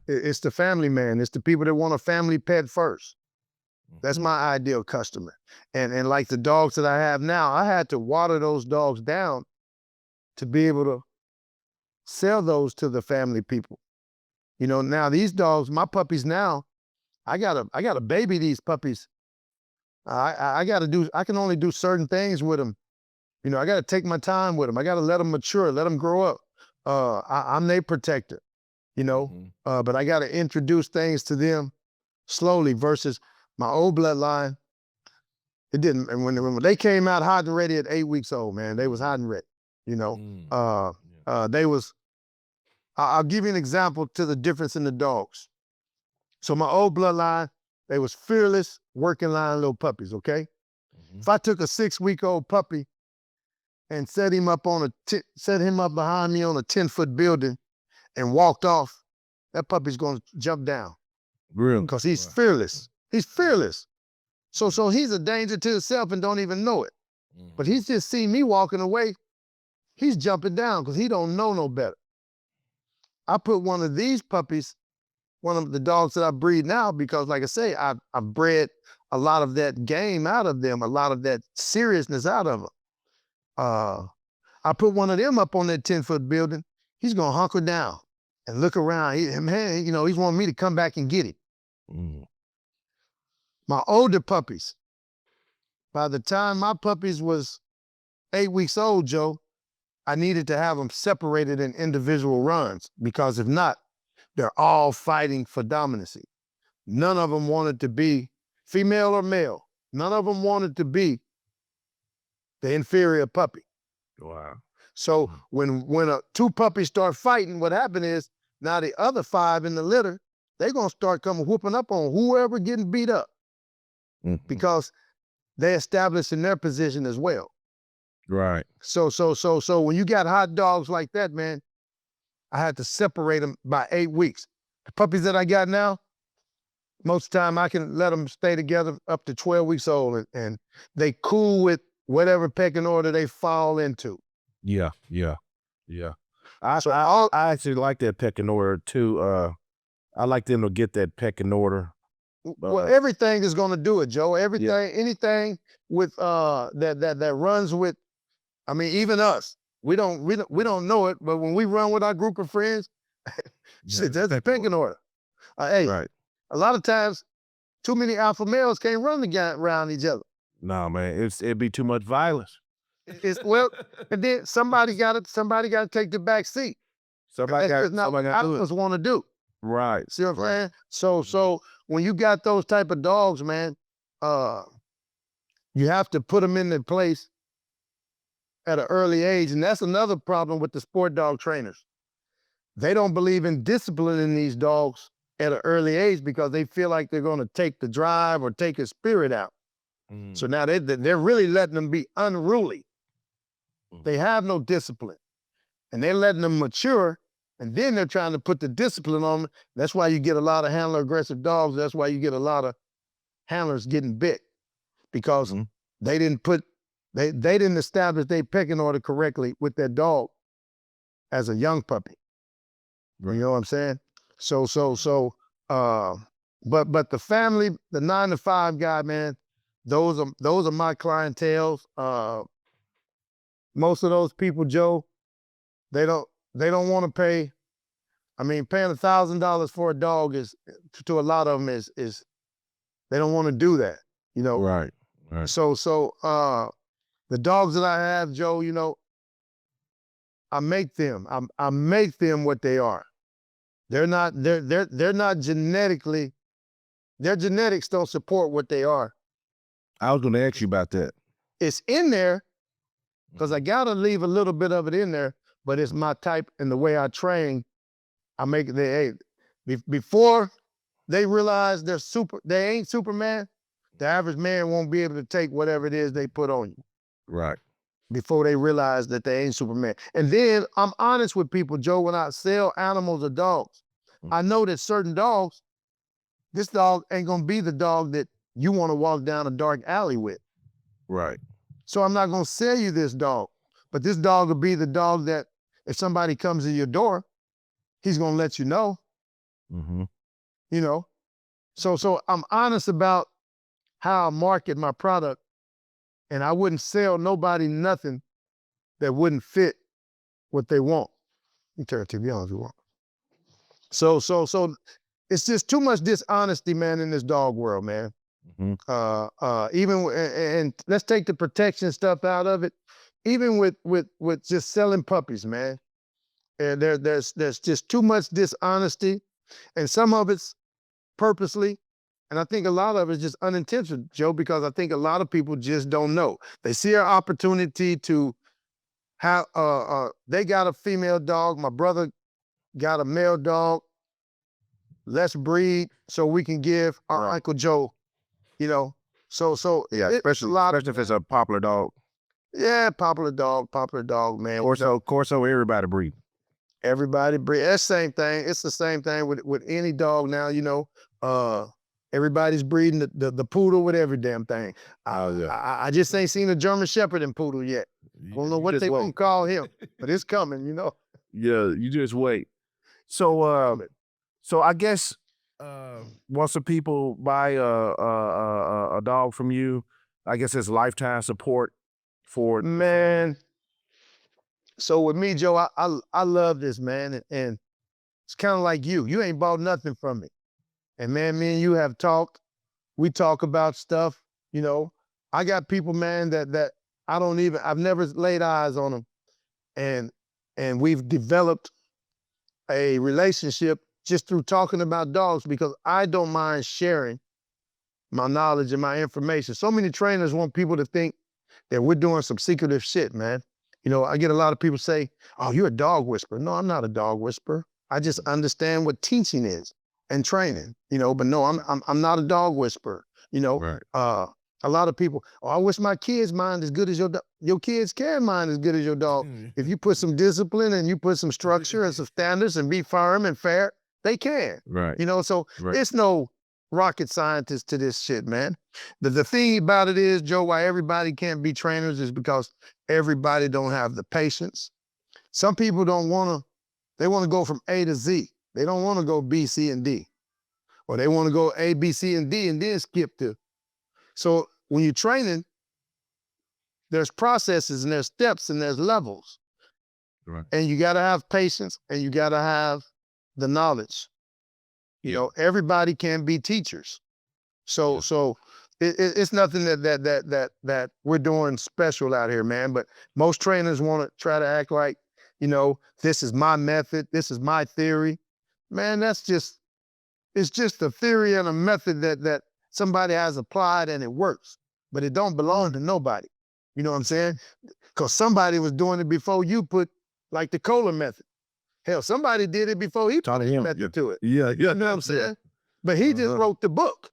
It's the family man. It's the people that want a family pet first. That's Mhm. my ideal customer. And like the dogs that I have now, I had to water those dogs down to be able to sell those to the family people. Now these dogs, my puppies now, I gotta baby these puppies. I can only do certain things with them. I gotta take my time with them. I gotta let them mature, let them grow up. I'm their protector, you know, Mhm. but I gotta introduce things to them slowly versus my old bloodline. It didn't. And when they came out hot and ready at 8 weeks old, man, they was hot and ready. You know, Mm. uh, Yeah. they was. I'll give you an example to the difference in the dogs. So my old bloodline, they was fearless, working line little puppies. Okay, Mhm. if I took a 6 week old puppy and set him up behind me on a 10-foot building and walked off, that puppy's gonna jump down Really? because he's Wow. fearless. He's Yeah. fearless. So Yeah. so he's a danger to himself and don't even know it. But Mhm. he's just seen me walking away. He's jumping down because he don't know no better. I put one of these puppies, one of the dogs that I breed now, because like I say, I've bred a lot of that game out of them, a lot of that seriousness out of them. Uh, I put one of them up on that 10-foot building. He's gonna hunker down and look around. Man, he's wanting me to come back and get him. Mhm. My older puppies, by the time my puppies was 8 weeks old, Joe, I needed to have them separated in individual runs because if not, they're all fighting for dominancy. None of them wanted to be female or male. None of them wanted to be the inferior puppy. Wow. So Mhm. when two puppies start fighting, what happened is now the other five in the litter, they're gonna start coming whooping up on whoever getting beat up Mhm. because they establishing their position as well. Right. So when you got hot dogs like that, man, I had to separate them by 8 weeks. The puppies that I got now, most of the time I can let them stay together up to 12 weeks old and they cool with whatever pecking order they fall into. Yeah. Yeah. Yeah. I So I all I actually like that pecking order too. I like them to get that pecking order. well, Uh, everything is gonna do it, Joe. yeah. Everything, anything with that runs with, I mean, even us. We don't know it, but when we run with our group of friends, Yeah. shit, It's that's a pecking order. pecking order. Hey, Right. a lot of times too many alpha males can't run around each other. No, man. It'd be too much violence. It's well, and then somebody gotta take the back seat. Somebody That's got just not somebody what got to do it. alphas want to do. Right. See what I'm Right. saying? So Mhm. so when you got those type of dogs, man, uh, you have to put them in their place at an early age, and that's another problem with the sport dog trainers. They don't believe in disciplining these dogs at an early age because they feel like they're going to take the drive or take his spirit out. So Mm. now they're really letting them be unruly. They Mhm. have no discipline, and they're letting them mature, and then they're trying to put the discipline on them. That's why you get a lot of handler aggressive dogs. That's why you get a lot of handlers getting bit because Mhm. they didn't put they didn't establish their pecking order correctly with their dog as a young puppy. You Right. know what I'm saying? So so Mhm. so uh but the family, the 9 to 5 guy, man, those are my clientele. Most of those people, Joe, they don't they don't want to pay. I mean, paying $1,000 for a dog is to a lot of them is they don't want to do that, you know. Right. Right. So the dogs that I have, Joe, I make them what they are. They're not genetically, their genetics don't support what they are. I was going to ask you about that. It's in there because I Mhm. gotta leave a little bit of it in there, but it's my type and the way I train. I make it. Before they realize they ain't Superman. The average man won't be able to take whatever it is they put on you Right. before they realize that they ain't Superman. And then I'm honest with people, Joe, when I sell animals or dogs, Mm. I know that certain dogs, this dog ain't gonna be the dog that you want to walk down a dark alley with. Right. So I'm not gonna sell you this dog. But this dog will be the dog that if somebody comes to your door, he's gonna let you know. Mm-hmm. You know, so I'm honest about how I market my product, and I wouldn't sell nobody nothing that wouldn't fit what they want. You turn the TV on if you want. So it's just too much dishonesty, man, in this dog world, man. Mm-hmm. And let's take the protection stuff out of it. Even with just selling puppies, man. And there's just too much dishonesty, and some of it's purposely, and I think a lot of it's just unintentional, Joe, because I think a lot of people just don't know. They see an opportunity to have they got a female dog, my brother got a male dog, let's breed so we can give our Right. Uncle Joe, you know. So Yeah, especially if it's a popular dog. yeah, popular dog, man. Corso, everybody breed. Everybody breed. That's the same thing. It's the same thing with any dog now, you know. Everybody's breeding the poodle with every damn thing. I just ain't seen a German Shepherd and poodle yet. I don't know what they gonna call him, but it's coming, you know. Yeah, you just wait. So so I guess once the people buy a dog from you, I guess it's lifetime support for it. Man. So with me, Joe, I love this, man, and it's kind of like you. You ain't bought nothing from me, and man, me and you have talked. We talk about stuff, you know. I got people, man, that I've never laid eyes on them, and we've developed a relationship just through talking about dogs because I don't mind sharing my knowledge and my information. So many trainers want people to think that we're doing some secretive shit, man. You know, I get a lot of people say, "Oh, you're a dog whisperer." No, I'm not a dog whisperer. I just understand what teaching is and training, you know, but no, I'm not a dog whisperer, you know. Right. A lot of people, "Oh, I wish my kids mind as good as your dog." Your kids can mind as good as your dog. If you put some discipline and you put some structure and some standards and be firm and fair, they can. Right. You know, so Right. it's no rocket scientist to this shit, man. The thing about it is, Joe, why everybody can't be trainers is because everybody don't have the patience. Some people don't want to, they want to go from A to Z. They don't want to go B, C, and D. Or they want to go A, B, C, and D and then skip to. So when you're training, there's processes and there's steps and there's levels. Right. And you got to have patience and you got to have the knowledge. You know, everybody can be teachers. So it's nothing that we're doing special out here, man. But most trainers want to try to act like, you know, this is my method, this is my theory. Man, it's just a theory and a method that somebody has applied and it works, but it don't belong to nobody. You know what I'm saying? Because somebody was doing it before you put, like the Kohler method. Hell, somebody did it before he put a method to it. Yeah. You know what I'm saying? But he just wrote the book.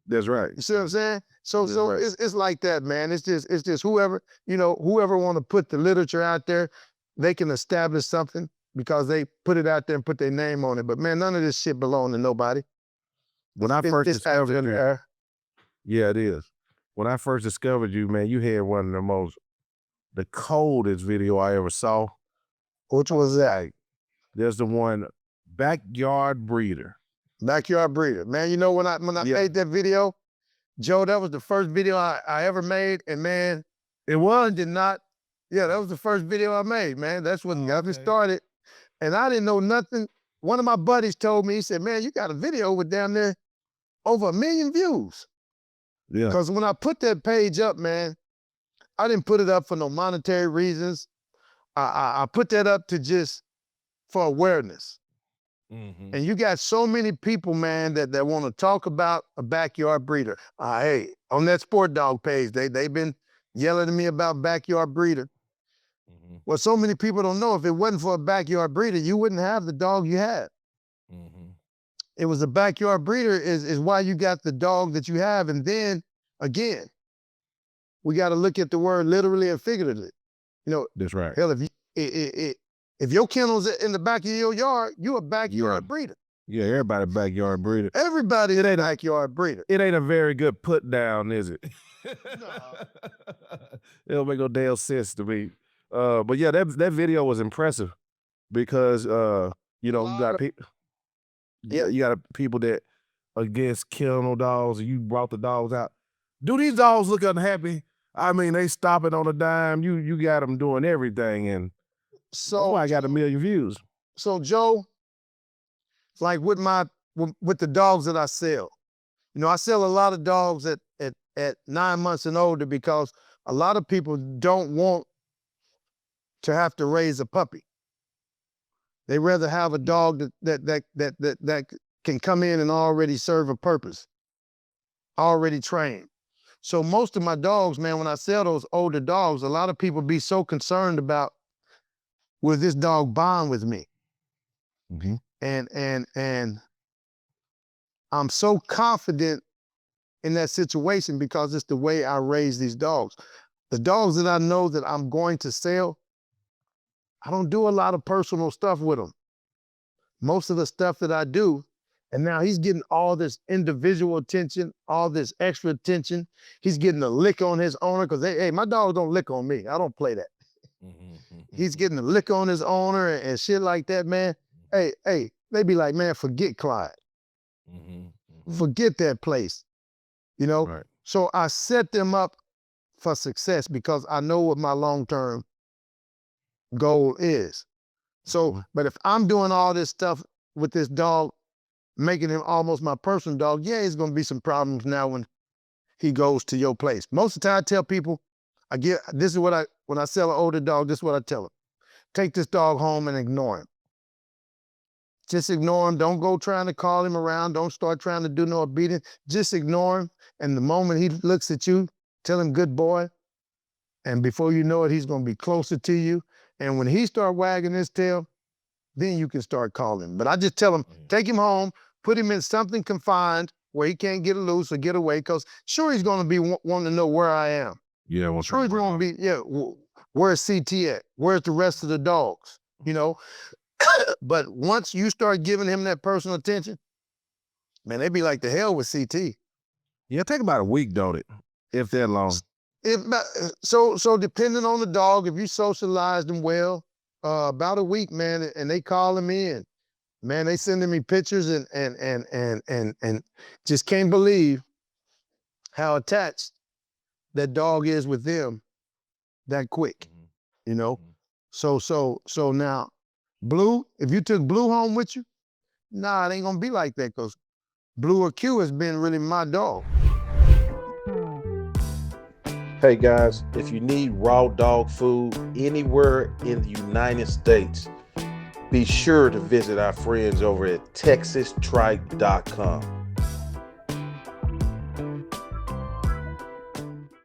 That's right. You see what I'm saying? So right. it's like that, man. It's just whoever, you know, whoever want to put the literature out there, they can establish something because they put it out there and put their name on it. But man, none of this shit belong to nobody. When I first discovered you, yeah, it is. When I first discovered you, man, you had one of the coldest video I ever saw. Which was that? There's the one, Backyard Breeder. Backyard Breeder. Man, you know when I made that video, Joe, that was the first video I ever made, and man, It was? Yeah, that was the first video I made, man. That's when got me started. And I didn't know nothing. One of my buddies told me, he said, "Man, you got a video with down there over 1 million views." Yeah. Because when I put that page up, man, I didn't put it up for no monetary reasons. I put that up to just for awareness. Mm-hmm. And you got so many people, man, that want to talk about a backyard breeder. Hey, on that Sport Dog page, they've been yelling at me about backyard breeder. Mm-hmm. Well, so many people don't know, if it wasn't for a backyard breeder, you wouldn't have the dog you had. Mm-hmm. It was a backyard breeder is why you got the dog that you have. And then again, we got to look at the word literally and figuratively. You know, that's right. Hell, if your kennel's in the back of your yard, you a backyard breeder. Yeah, everybody backyard breeder. Everybody it ain't a backyard breeder. It ain't a very good put down, is it? No. It don't make no damn sense to me. But yeah, that video was impressive because you know, you got people. Yeah. You got people that against killing no dogs, and you brought the dogs out. Do these dogs look unhappy? I mean, they stopping on a dime. You got them doing everything, and that's So, why I got 1 million views. so Joe, like with the dogs that I sell, you know, I sell a lot of dogs at 9 months and older because a lot of people don't want to have to raise a puppy. They rather have a dog that can come in and already serve a purpose, already trained. So most of my dogs, man, when I sell those older dogs, a lot of people be so concerned about, will this dog bond with me? Mm-hmm. And I'm so confident in that situation because it's the way I raise these dogs. The dogs that I know that I'm going to sell, I don't do a lot of personal stuff with them. Most of the stuff that I do, and now he's getting all this individual attention, all this extra attention. He's getting a lick on his owner because, hey, my dogs don't lick on me. I don't play that. He's getting a lick on his owner and shit like that, man. Hey, they be like, man, forget Clyde. Forget that place, you know? Right. So I set them up for success because I know what my long-term goal is. So, but if I'm doing all this stuff with this dog, making him almost my personal dog, yeah, it's gonna be some problems now when he goes to your place. Most of the time I tell people, when I sell an older dog, this is what I tell them. Take this dog home and ignore him. Just ignore him. Don't go trying to call him around. Don't start trying to do no obedience. Just ignore him. And the moment he looks at you, tell him good boy. And before you know it, he's gonna be closer to you. And when he start wagging his tail, then you can start calling. But I just tell him, take him home, put him in something confined where he can't get loose or get away, because sure he's gonna be wanting to know where I am. Yeah, well, Sure he's gonna be, where's CT at? Where's the rest of the dogs? You know? But once you start giving him that personal attention, man, they be like, the hell with CT. Yeah, take about a week, don't it? If that long. So depending on the dog, if you socialize them well, about a week, man, and they calling me and man, they sending me pictures and just can't believe how attached that dog is with them that quick, you know? So now, Blue, if you took Blue home with you, nah, it ain't gonna be like that because Blue or Q has been really my dog. Hey guys, if you need raw dog food anywhere in the United States, be sure to visit our friends over at TexasTripe.com.